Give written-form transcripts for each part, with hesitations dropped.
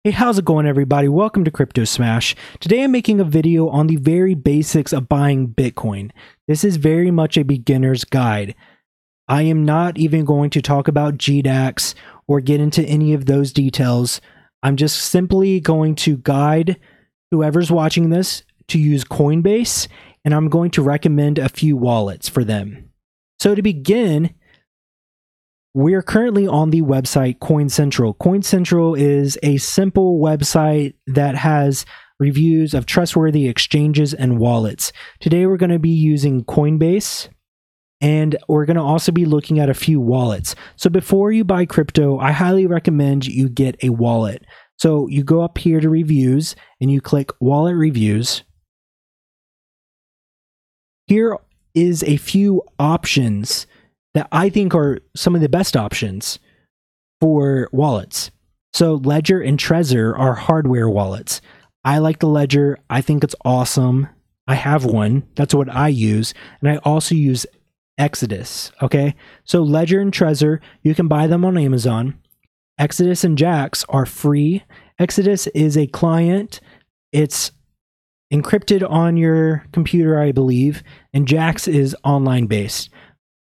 Hey, how's it going, everybody? Welcome to Crypto Smash. Today I'm making a video on the very basics of buying Bitcoin. This is very much a beginner's guide. I am not even going to talk about Gdax or get into any of those details. I'm just simply going to guide whoever's watching this to use Coinbase, and I'm going to recommend a few wallets for them. So to begin, we're currently on the website CoinCentral. CoinCentral is a simple website that has reviews of trustworthy exchanges and wallets. Today we're going to be using Coinbase, and we're going to also be looking at a few wallets. So before you buy crypto, I highly recommend you get a wallet. So you go up here to reviews and you click wallet reviews. Here is a few options that I think are some of the best options for wallets. So Ledger and Trezor are hardware wallets. I like the Ledger. I think it's awesome. I have one. That's what I use. And I also use Exodus. Okay. So Ledger and Trezor, you can buy them on Amazon. Exodus and Gdax are free. Exodus is a client. It's encrypted on your computer, I believe. And Gdax is online based.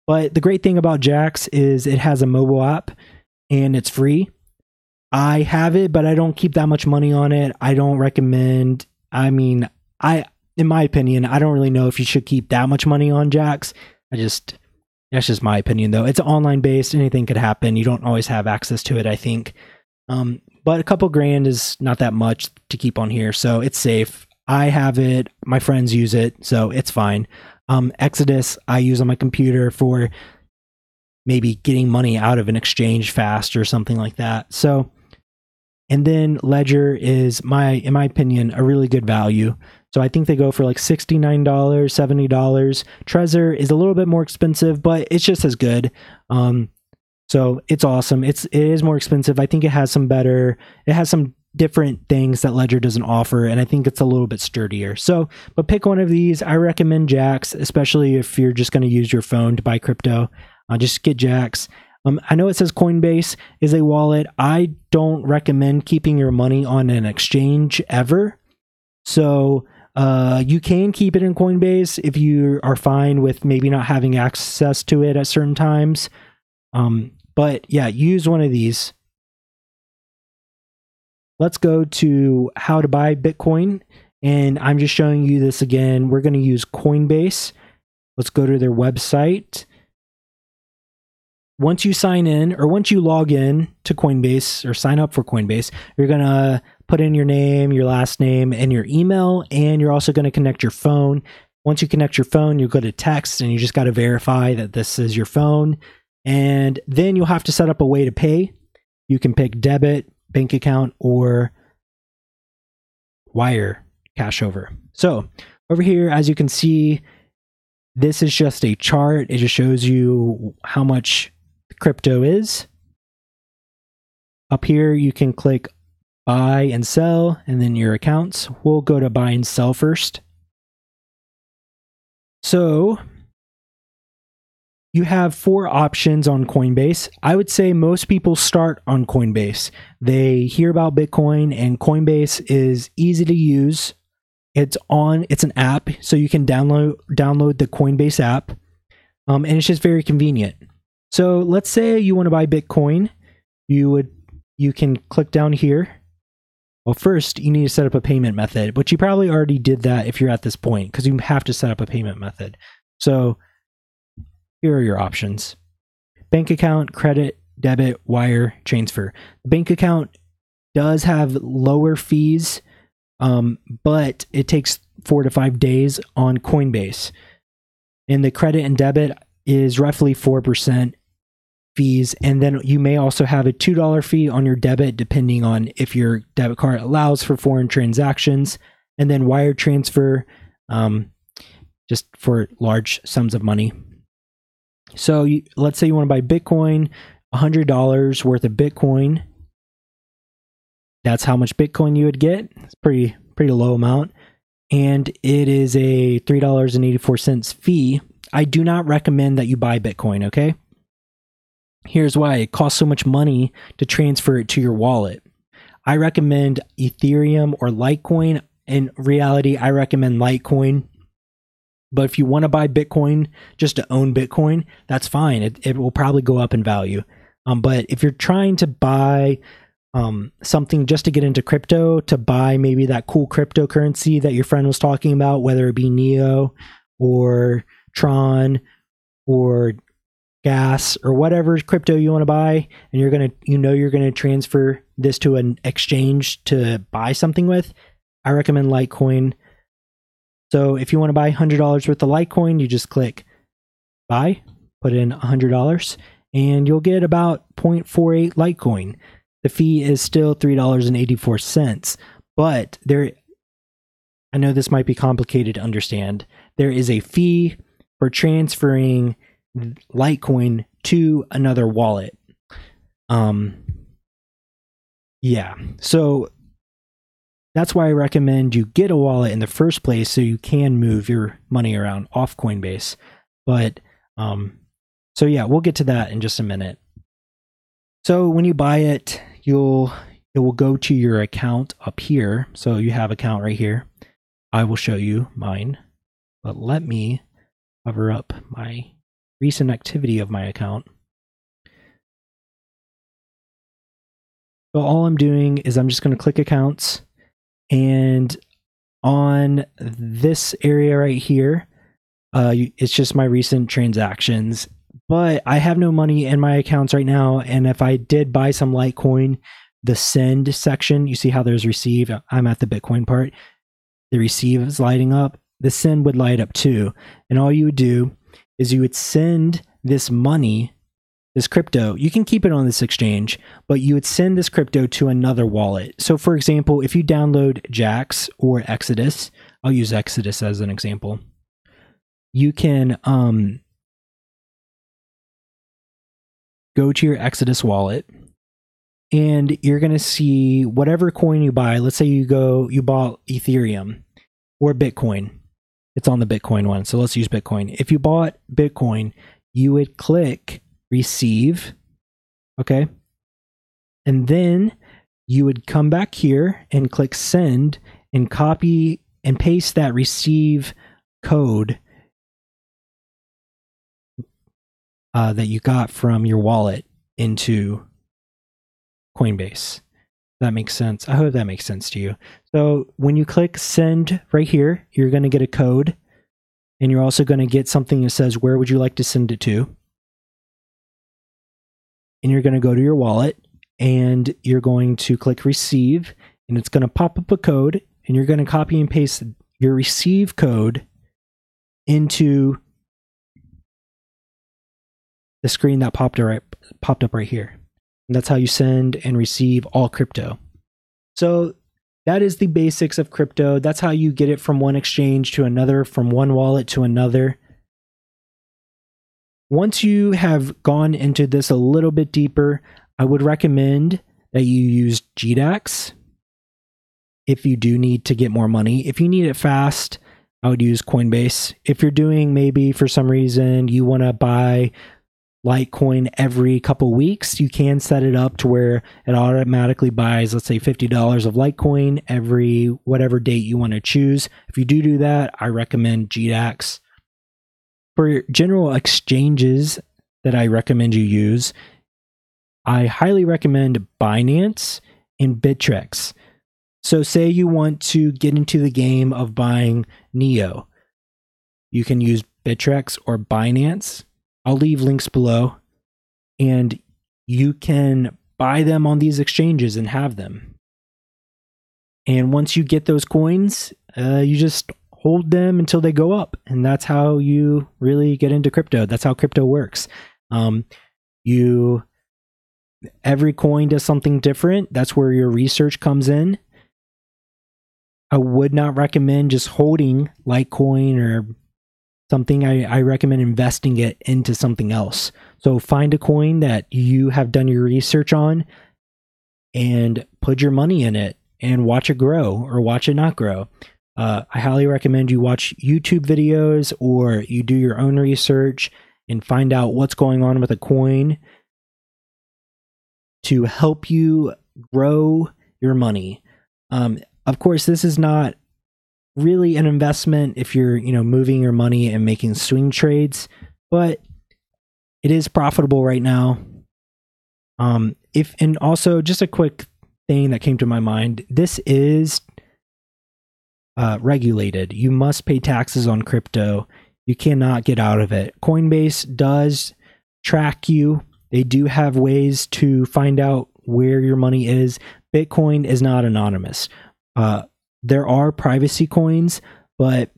But the great thing about Gdax is it has a mobile app and it's free. I have it, but I don't keep that much money on it. I don't recommend, in my opinion, I don't really know if you should keep that much money on Gdax. That's just my opinion though. It's online based, anything could happen. You don't always have access to it, I think. But a couple grand is not that much to keep on here, so it's safe. I have it, my friends use it, so it's fine. Exodus I use on my computer for maybe getting money out of an exchange fast or something like that. So, and then Ledger is in my opinion, a really good value. So I think they go for like $69, $70. Trezor is a little bit more expensive, but it's just as good. So it's awesome. It is more expensive. I think it has some different things that Ledger doesn't offer, and I think it's a little bit sturdier. So, but pick one of these. I recommend Gdax, especially if you're just going to use your phone to buy crypto. Just get Gdax. I know it says Coinbase is a wallet. I don't recommend keeping your money on an exchange ever. So you can keep it in Coinbase if you are fine with maybe not having access to it at certain times. But yeah, use one of these. Let's go to how to buy Bitcoin. And I'm just showing you this again. We're going to use Coinbase. Let's go to their website. Once you sign in, or once you log in to Coinbase or sign up for Coinbase, you're going to put in your name, your last name, and your email. And you're also going to connect your phone. Once you connect your phone, you go to text and you just got to verify that this is your phone. And then you'll have to set up a way to pay. You can pick debit, bank account, or wire cash over. So over here, as you can see, this is just a chart. It just shows you how much crypto is. Up here, you can click buy and sell, and then your accounts. We'll go to buy and sell first. So you have 4 options on Coinbase. I would say most people start on Coinbase. They hear about Bitcoin, and Coinbase is easy to use. It's an app, so you can download the Coinbase app, and it's just very convenient. So let's say you want to buy Bitcoin. You can click down here. Well, first you need to set up a payment method, but you probably already did that if you're at this point, because you have to set up a payment method. So here are your options: bank account, credit, debit, wire, transfer. The bank account does have lower fees, but it takes 4 to 5 days on Coinbase. And the credit and debit is roughly 4% fees. And then you may also have a $2 fee on your debit, depending on if your debit card allows for foreign transactions. And then wire transfer, just for large sums of money. So let's say you want to buy Bitcoin, $100 worth of Bitcoin. That's how much Bitcoin you would get. It's pretty low amount. And it is a $3.84 fee. I do not recommend that you buy Bitcoin, okay? Here's why. It costs so much money to transfer it to your wallet. I recommend Ethereum or Litecoin. In reality, I recommend Litecoin. But if you want to buy Bitcoin just to own Bitcoin, that's fine. It will probably go up in value. But if you're trying to buy something just to get into crypto, to buy maybe that cool cryptocurrency that your friend was talking about, whether it be Neo or Tron or gas or whatever crypto you want to buy, and you're gonna transfer this to an exchange to buy something with, I recommend Litecoin. So if you want to buy $100 worth of Litecoin, you just click buy, put in $100, and you'll get about 0.48 Litecoin. The fee is still $3.84, but I know this might be complicated to understand. There is a fee for transferring Litecoin to another wallet. Yeah, so that's why I recommend you get a wallet in the first place so you can move your money around off Coinbase. But so yeah, we'll get to that in just a minute. So when you buy it, it will go to your account up here. So you have account right here. I will show you mine, but let me cover up my recent activity of my account. So all I'm doing is I'm just going to click accounts, and on this area right here, it's just my recent transactions. But I have no money in my accounts right now, and if I did buy some Litecoin, the send section, you see how there's receive? I'm at the Bitcoin part. The receive is lighting up. The send would light up too. And all you would do is you would send this money, this crypto. You can keep it on this exchange, but you would send this crypto to another wallet. So for example, if you download Gdax or Exodus, I'll use Exodus as an example. You can go to your Exodus wallet, and you're going to see whatever coin you buy. Let's say you bought Ethereum or Bitcoin. It's on the Bitcoin one. So let's use Bitcoin. If you bought Bitcoin, you would click receive. Okay. And then you would come back here and click send and copy and paste that receive code that you got from your wallet into Coinbase. That makes sense. I hope that makes sense to you. So when you click send right here, you're going to get a code, and you're also going to get something that says, where would you like to send it to? And you're going to go to your wallet, and you're going to click receive, and it's going to pop up a code, and you're going to copy and paste your receive code into the screen that popped up right here. And that's how you send and receive all crypto. So that is the basics of crypto. That's how you get it from one exchange to another, from one wallet to another. Once you have gone into this a little bit deeper, I would recommend that you use Gdax if you do need to get more money. If you need it fast, I would use Coinbase. If you're doing, maybe for some reason you want to buy Litecoin every couple weeks, you can set it up to where it automatically buys, let's say $50 of Litecoin every whatever date you want to choose. If you do that, I recommend Gdax. For general exchanges that I recommend you use, I highly recommend Binance and Bittrex. So say you want to get into the game of buying Neo, you can use Bittrex or Binance. I'll leave links below, and you can buy them on these exchanges and have them. And once you get those coins, you just hold them until they go up. And that's how you really get into crypto. That's how crypto works. Every coin does something different. That's where your research comes in. I would not recommend just holding Litecoin or something. I recommend investing it into something else. So find a coin that you have done your research on and put your money in it and watch it grow or watch it not grow. I highly recommend you watch YouTube videos or you do your own research and find out what's going on with a coin to help you grow your money. Of course, this is not really an investment if you're, moving your money and making swing trades, but it is profitable right now. And also just a quick thing that came to my mind, this is regulated. You must pay taxes on crypto. You cannot get out of it. Coinbase does track you. They do have ways to find out where your money is. Bitcoin is not anonymous. There are privacy coins, but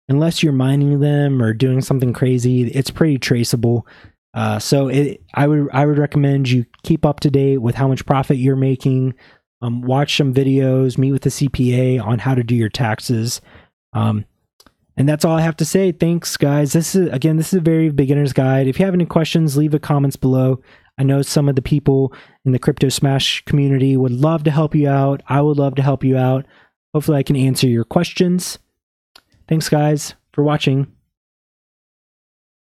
unless you're mining them or doing something crazy, it's pretty traceable. So I would recommend you keep up to date with how much profit you're making. Watch some videos, meet with the CPA on how to do your taxes. And that's all I have to say. Thanks, guys. This is a very beginner's guide. If you have any questions, leave the comments below. I know some of the people in the Crypto Smash community would love to help you out. I would love to help you out. Hopefully I can answer your questions. Thanks, guys, for watching.